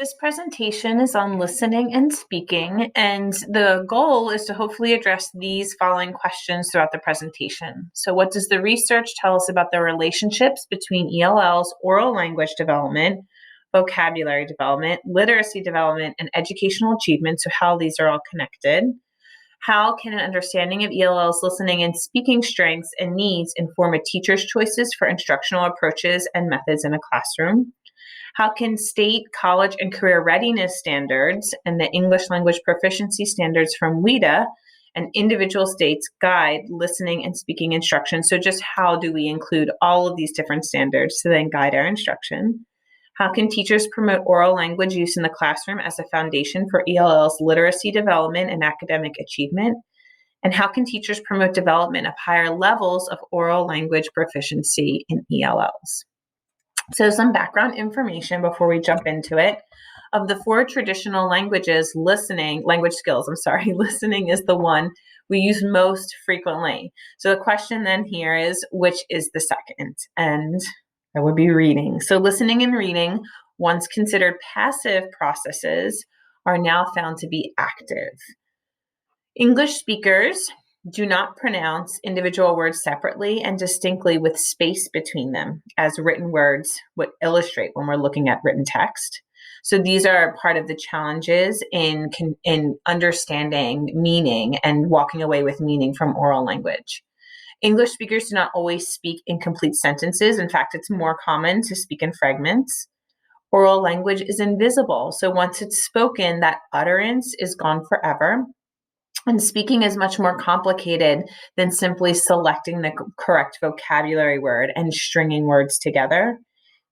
This presentation is on listening and speaking, and the goal is to hopefully address these following questions throughout the presentation. So what does the research tell us about the relationships between ELL's oral language development, vocabulary development, literacy development, and educational achievement, so how these are all connected? How can an understanding of ELL's listening and speaking strengths and needs inform a teacher's choices for instructional approaches and methods in a classroom? How can state, college, and career readiness standards and the English language proficiency standards from WIDA and individual states guide listening and speaking instruction? So just how do we include all of these different standards to then guide our instruction? How can teachers promote oral language use in the classroom as a foundation for ELL's literacy development and academic achievement? And how can teachers promote development of higher levels of oral language proficiency in ELLs? So some background information before we jump into it. Of the four traditional languages, language skills, listening is the one we use most frequently. So the question then here is, which is the second? And that would be reading. So listening and reading, once considered passive processes, are now found to be active. English speakers do not pronounce individual words separately and distinctly with space between them, as written words would illustrate when we're looking at written text. So these are part of the challenges in understanding meaning and walking away with meaning from oral language. English speakers do not always speak in complete sentences. In fact, it's more common to speak in fragments. Oral language is invisible. So once it's spoken, that utterance is gone forever. And speaking is much more complicated than simply selecting the correct vocabulary word and stringing words together.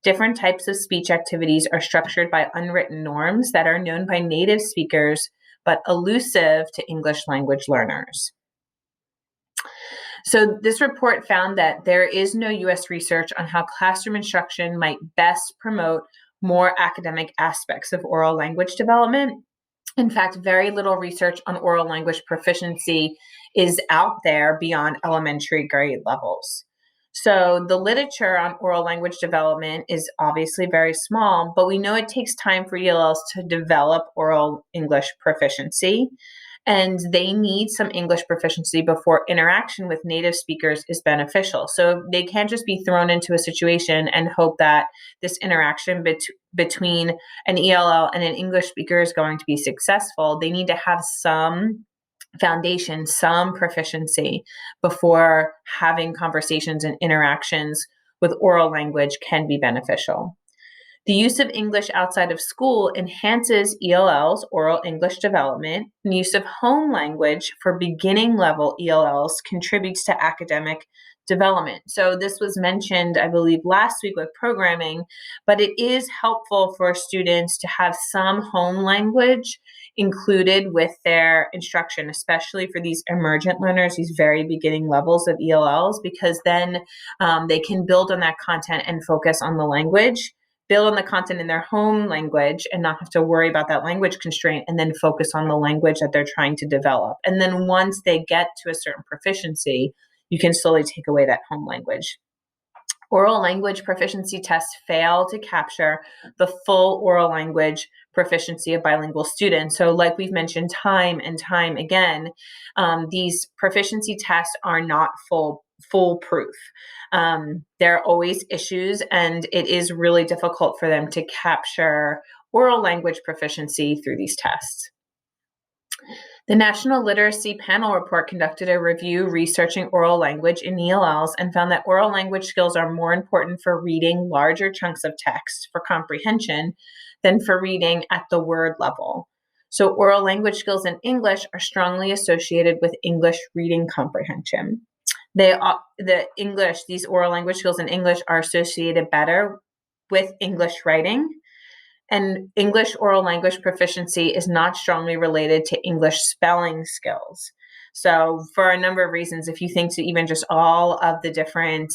Different types of speech activities are structured by unwritten norms that are known by native speakers, but elusive to English language learners. So this report found that there is no U.S. research on how classroom instruction might best promote more academic aspects of oral language development. In fact, very little research on oral language proficiency is out there beyond elementary grade levels. So the literature on oral language development is obviously very small, but we know it takes time for ELLs to develop oral English proficiency, and they need some English proficiency before interaction with native speakers is beneficial. So they can't just be thrown into a situation and hope that this interaction between an ELL and an English speaker is going to be successful. They need to have some foundation, some proficiency before having conversations and interactions with oral language can be beneficial. The use of English outside of school enhances ELL's oral English development, and use of home language for beginning level ELLs contributes to academic development. So this was mentioned, I believe, last week with programming, but it is helpful for students to have some home language included with their instruction, especially for these emergent learners, these very beginning levels of ELLs, because then they can build on that content and focus on the language, build on the content in their home language and not have to worry about that language constraint, and then focus on the language that they're trying to develop. And then once they get to a certain proficiency, you can slowly take away that home language. Oral language proficiency tests fail to capture the full oral language proficiency of bilingual students. So like we've mentioned time and time again, these proficiency tests are not foolproof. There are always issues, and it is really difficult for them to capture oral language proficiency through these tests. The National Literacy Panel Report conducted a review researching oral language in ELLs and found that oral language skills are more important for reading larger chunks of text for comprehension than for reading at the word level. So oral language skills in English are strongly associated with English reading comprehension. These oral language skills in English are associated better with English writing. And English oral language proficiency is not strongly related to English spelling skills. So for a number of reasons, if you think to even just all of the different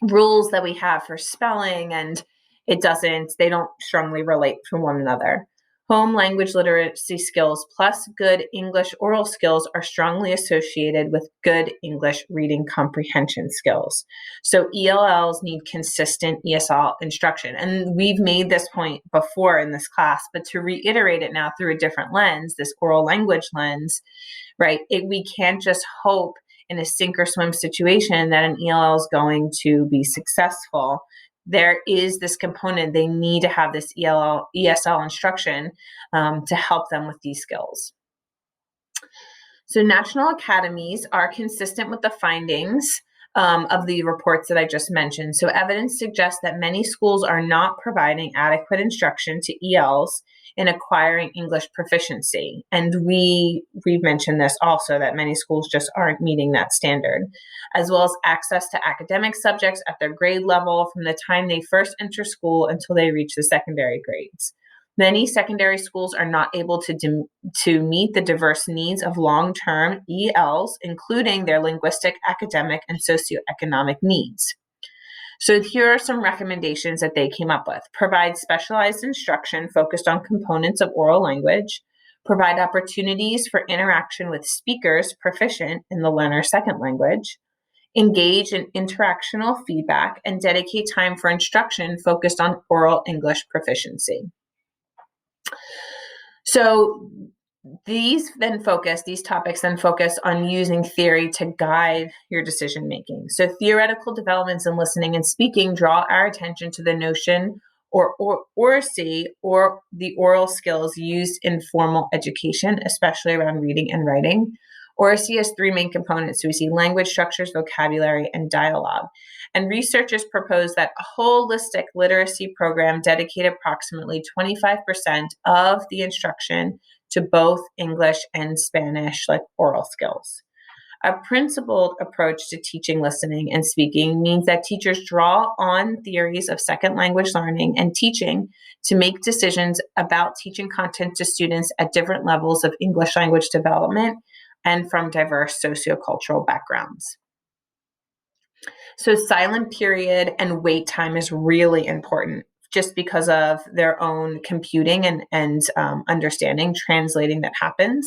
rules that we have for spelling, and they don't strongly relate to one another. Home language literacy skills plus good English oral skills are strongly associated with good English reading comprehension skills. So ELLs need consistent ESL instruction. And we've made this point before in this class, but to reiterate it now through a different lens, this oral language lens, right? We can't just hope in a sink or swim situation that an ELL is going to be successful. There is this component, they need to have this ESL instruction to help them with these skills. So national academies are consistent with the findings of the reports that I just mentioned. So evidence suggests that many schools are not providing adequate instruction to ELs in acquiring English proficiency. And we've mentioned this also, that many schools just aren't meeting that standard, as well as access to academic subjects at their grade level from the time they first enter school until they reach the secondary grades. Many secondary schools are not able to meet the diverse needs of long-term ELs, including their linguistic, academic, and socioeconomic needs. So here are some recommendations that they came up with. Provide specialized instruction focused on components of oral language. Provide opportunities for interaction with speakers proficient in the learner's second language. Engage in interactional feedback and dedicate time for instruction focused on oral English proficiency. So these topics then focus on using theory to guide your decision making. So theoretical developments in listening and speaking draw our attention to the notion or oracy, or the oral skills used in formal education, especially around reading and writing. Oracy has three main components. So we see language, structures, vocabulary, and dialogue. And researchers propose that a holistic literacy program dedicate approximately 25% of the instruction to both English and Spanish, like oral skills. A principled approach to teaching listening and speaking means that teachers draw on theories of second language learning and teaching to make decisions about teaching content to students at different levels of English language development and from diverse sociocultural backgrounds. So silent period and wait time is really important, just because of their own computing and understanding, translating that happens.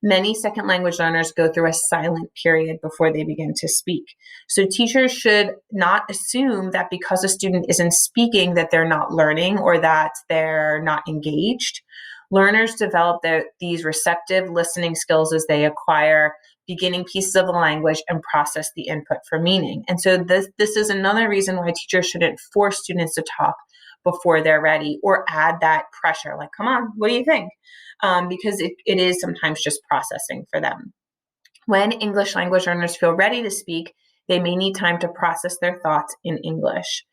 Many second language learners go through a silent period before they begin to speak. So teachers should not assume that because a student isn't speaking that they're not learning or that they're not engaged. Learners develop these receptive listening skills as they acquire beginning pieces of the language and process the input for meaning. And so this is another reason why teachers shouldn't force students to talk before they're ready or add that pressure, like, come on, what do you think? Because it is sometimes just processing for them. When English language learners feel ready to speak, they may need time to process their thoughts in English.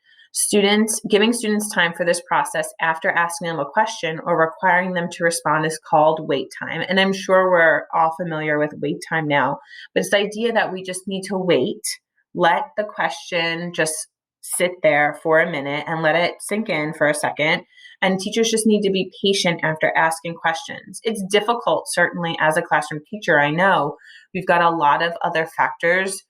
Giving students time for this process after asking them a question or requiring them to respond is called wait time. And I'm sure we're all familiar with wait time now, but it's the idea that we just need to wait, let the question just sit there for a minute and let it sink in for a second. And teachers just need to be patient after asking questions. It's difficult, certainly as a classroom teacher. I know we've got a lot of other factors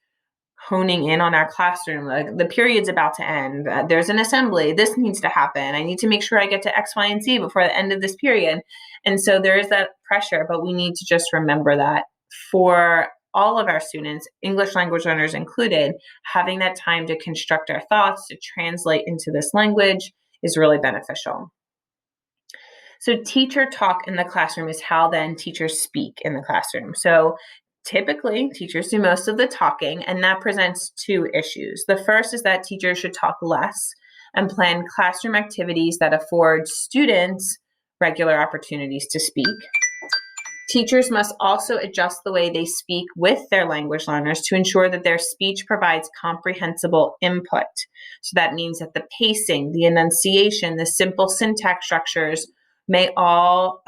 honing in on our classroom, like the period's about to end, there's an assembly, this needs to happen, I need to make sure I get to X, Y, and Z before the end of this period. And so there is that pressure, but we need to just remember that for all of our students, English language learners included, having that time to construct our thoughts, to translate into this language is really beneficial. So teacher talk in the classroom is how then teachers speak in the classroom. So typically, teachers do most of the talking, and that presents two issues. The first is that teachers should talk less and plan classroom activities that afford students regular opportunities to speak. Teachers must also adjust the way they speak with their language learners to ensure that their speech provides comprehensible input. So that means that the pacing, the enunciation, the simple syntax structures may all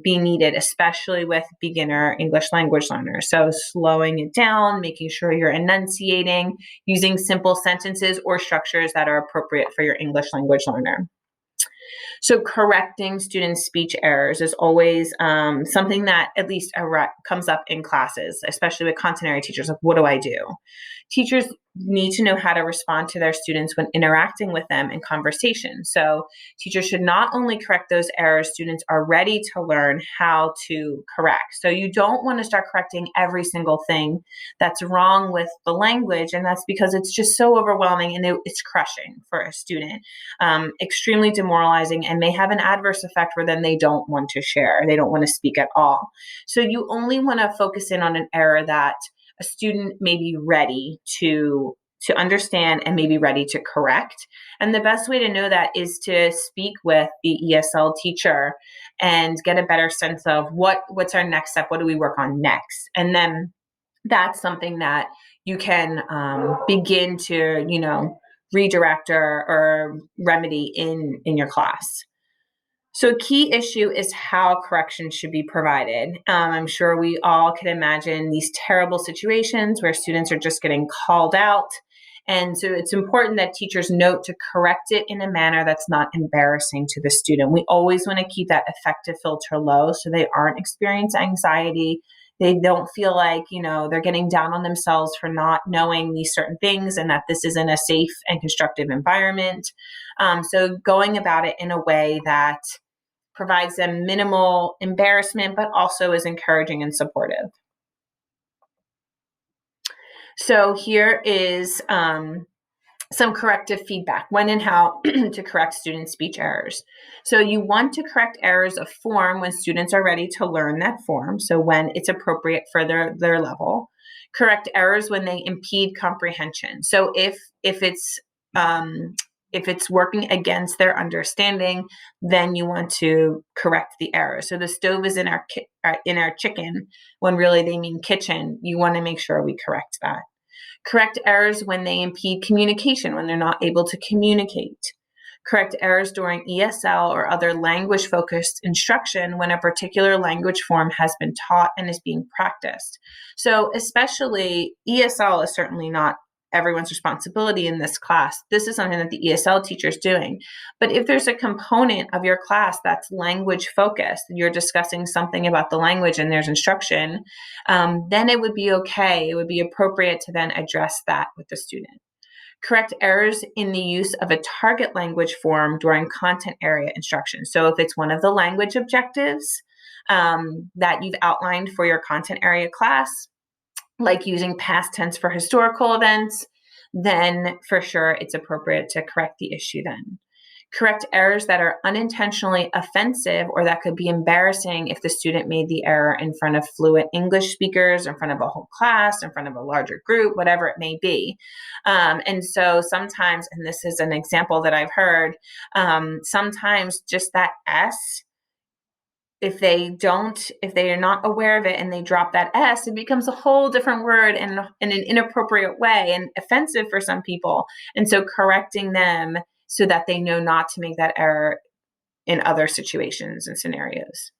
be needed, especially with beginner English language learners. So slowing it down, making sure you're enunciating, using simple sentences or structures that are appropriate for your English language learner. So correcting students' speech errors is always something that at least comes up in classes, especially with content area teachers. Like, what do I do? Teachers need to know how to respond to their students when interacting with them in conversation. So teachers should not only correct those errors students are ready to learn how to correct. So you don't want to start correcting every single thing that's wrong with the language, and that's because it's just so overwhelming and it's crushing for a student, extremely demoralizing, and may have an adverse effect where then they don't want to share, they don't want to speak at all. So you only want to focus in on an error that a student may be ready to understand and may be ready to correct. And the best way to know that is to speak with the ESL teacher and get a better sense of what's our next step, what do we work on next, and then that's something that you can begin to redirect or remedy in your class. So a key issue is how corrections should be provided. I'm sure we all can imagine these terrible situations where students are just getting called out. And so it's important that teachers note to correct it in a manner that's not embarrassing to the student. We always want to keep that affective filter low so they aren't experiencing anxiety. They don't feel like, they're getting down on themselves for not knowing these certain things and that this isn't a safe and constructive environment. So going about it in a way that provides them minimal embarrassment, but also is encouraging and supportive. So here is some corrective feedback, when and how to correct student speech errors. So you want to correct errors of form when students are ready to learn that form, so when it's appropriate for their level. Correct errors when they impede comprehension. So if it's working against their understanding, then you want to correct the error. So the stove is in our chicken, when really they mean kitchen. You want to make sure we correct that. Correct errors when they impede communication, when they're not able to communicate. Correct errors during ESL or other language-focused instruction when a particular language form has been taught and is being practiced. So especially ESL is certainly not everyone's responsibility in this class. This is something that the ESL teacher is doing. But if there's a component of your class that's language focused, you're discussing something about the language and there's instruction, then it would be okay. It would be appropriate to then address that with the student. Correct errors in the use of a target language form during content area instruction. So if it's one of the language objectives that you've outlined for your content area class, like using past tense for historical events, then for sure it's appropriate to correct the issue then. Correct errors that are unintentionally offensive or that could be embarrassing if the student made the error in front of fluent English speakers, in front of a whole class, in front of a larger group, whatever it may be. And so sometimes, and this is an example that I've heard, sometimes just that S, if they are not aware of it and they drop that S, it becomes a whole different word in an inappropriate way and offensive for some people. And so correcting them so that they know not to make that error in other situations and scenarios.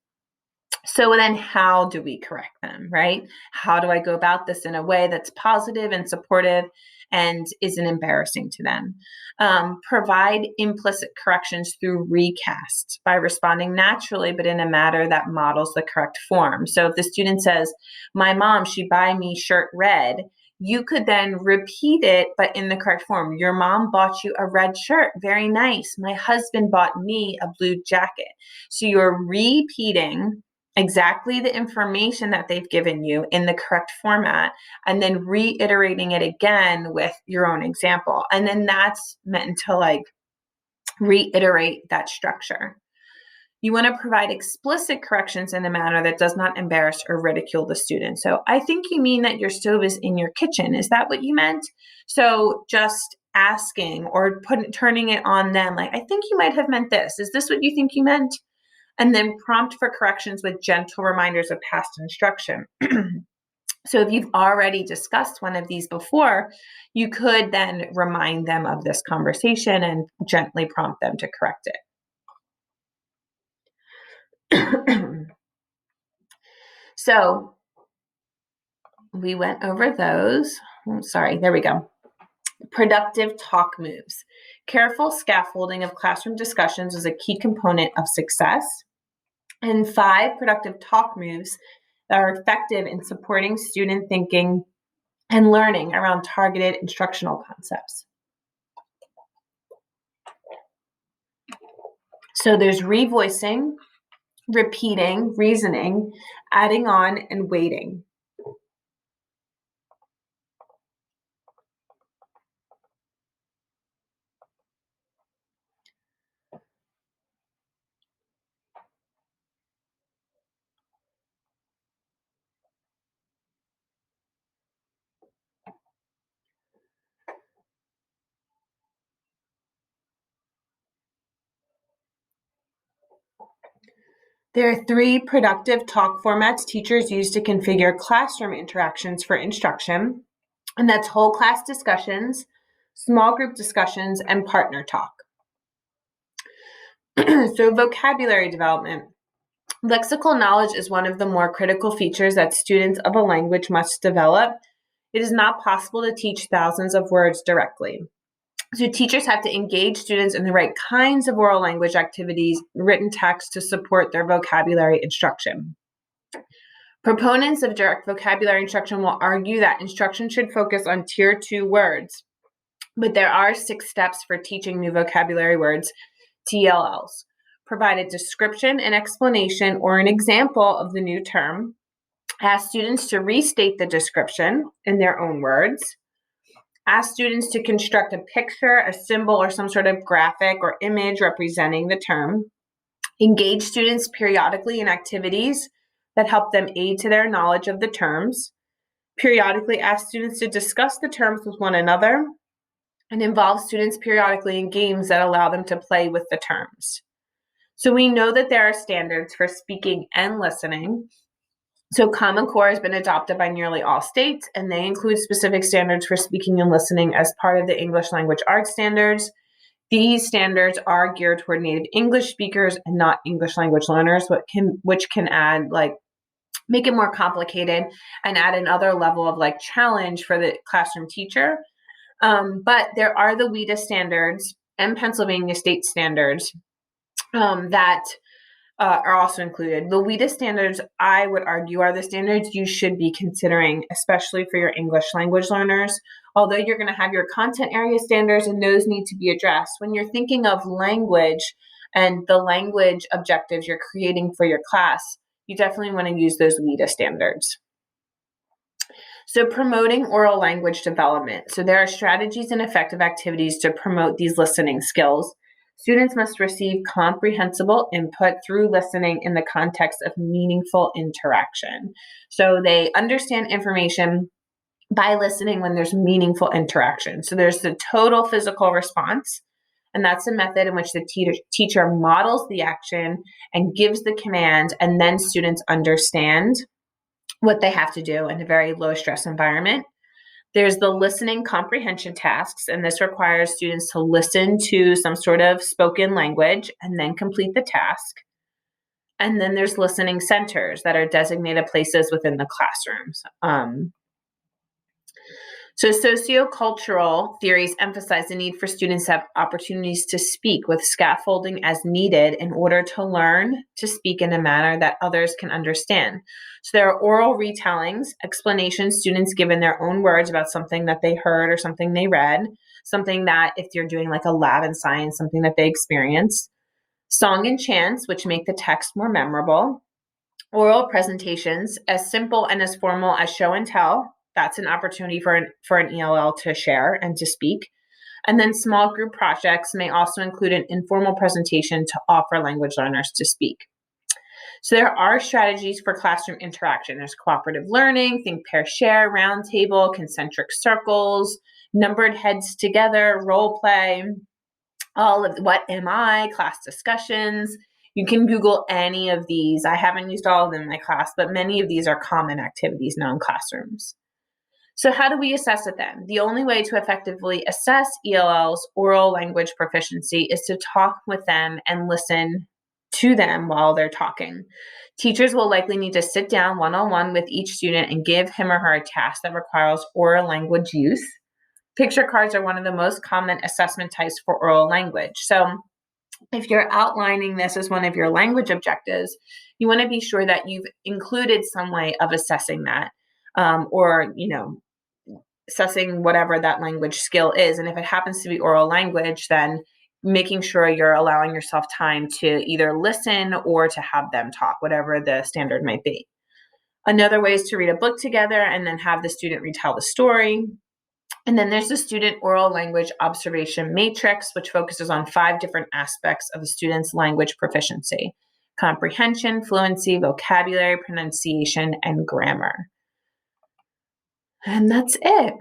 So then how do we correct them, right? How do I go about this in a way that's positive and supportive and isn't embarrassing to them? Provide implicit corrections through recasts by responding naturally, but in a manner that models the correct form. So if the student says, my mom, she buy me shirt red, you could then repeat it, but in the correct form. Your mom bought you a red shirt. Very nice. My husband bought me a blue jacket. So you're repeating exactly the information that they've given you in the correct format, and then reiterating it again with your own example. And then that's meant to reiterate that structure. You want to provide explicit corrections in a manner that does not embarrass or ridicule the student. So I think you mean that your stove is in your kitchen. Is that what you meant? So just asking or turning it on them, like, I think you might have meant this. Is this what you think you meant? And then prompt for corrections with gentle reminders of past instruction. So if you've already discussed one of these before, you could then remind them of this conversation and gently prompt them to correct it. So we went over those. Sorry, there we go. Productive talk moves. Careful scaffolding of classroom discussions is a key component of success. And 5 productive talk moves that are effective in supporting student thinking and learning around targeted instructional concepts. So there's revoicing, repeating, reasoning, adding on, and weighting. There are 3 productive talk formats teachers use to configure classroom interactions for instruction, and that's whole class discussions, small group discussions, and partner talk. So vocabulary development. Lexical knowledge is one of the more critical features that students of a language must develop. It is not possible to teach thousands of words directly. So teachers have to engage students in the right kinds of oral language activities, written text to support their vocabulary instruction. Proponents of direct vocabulary instruction will argue that instruction should focus on tier 2 words, but there are 6 steps for teaching new vocabulary words, TLLs. Provide a description, an explanation, or an example of the new term. Ask students to restate the description in their own words. Ask students to construct a picture, a symbol, or some sort of graphic or image representing the term. Engage students periodically in activities that help them aid to their knowledge of the terms. Periodically ask students to discuss the terms with one another, and involve students periodically in games that allow them to play with the terms. So we know that there are standards for speaking and listening. So Common Core has been adopted by nearly all states, and they include specific standards for speaking and listening as part of the English Language Arts standards. These standards are geared toward native English speakers and not English language learners, which can add make it more complicated and add another level of challenge for the classroom teacher. But there are the WIDA standards and Pennsylvania state standards that are also included. The WIDA standards, I would argue, are the standards you should be considering, especially for your English language learners. Although you're going to have your content area standards, and those need to be addressed. When you're thinking of language and the language objectives you're creating for your class, you definitely want to use those WIDA standards. So promoting oral language development. So there are strategies and effective activities to promote these listening skills. Students must receive comprehensible input through listening in the context of meaningful interaction. So they understand information by listening when there's meaningful interaction. So there's the total physical response, and that's a method in which the teacher models the action and gives the command, and then students understand what they have to do in a very low stress environment. There's the listening comprehension tasks, and this requires students to listen to some sort of spoken language and then complete the task. And then there's listening centers that are designated places within the classrooms. So sociocultural theories emphasize the need for students to have opportunities to speak with scaffolding as needed in order to learn to speak in a manner that others can understand. So there are oral retellings, explanations students give in their own words about something that they heard or something they read, something that if you're doing a lab in science, something that they experienced. Song and chants, which make the text more memorable. Oral presentations, as simple and as formal as show and tell. That's an opportunity for an ELL to share and to speak. And then small group projects may also include an informal presentation to offer language learners to speak. So there are strategies for classroom interaction. There's cooperative learning, think, pair, share, roundtable, concentric circles, numbered heads together, role play, all of what am I, class discussions. You can Google any of these. I haven't used all of them in my class, but many of these are common activities now in classrooms. So how do we assess it then? The only way to effectively assess ELL's oral language proficiency is to talk with them and listen to them while they're talking. Teachers will likely need to sit down one-on-one with each student and give him or her a task that requires oral language use. Picture cards are one of the most common assessment types for oral language. So if you're outlining this as one of your language objectives, you want to be sure that you've included some way of assessing that, or assessing whatever that language skill is. And if it happens to be oral language, then making sure you're allowing yourself time to either listen or to have them talk, whatever the standard might be. Another way is to read a book together and then have the student retell the story. And then there's the student oral language observation matrix, which focuses on 5 different aspects of a student's language proficiency: comprehension, fluency, vocabulary, pronunciation, and grammar. And that's it.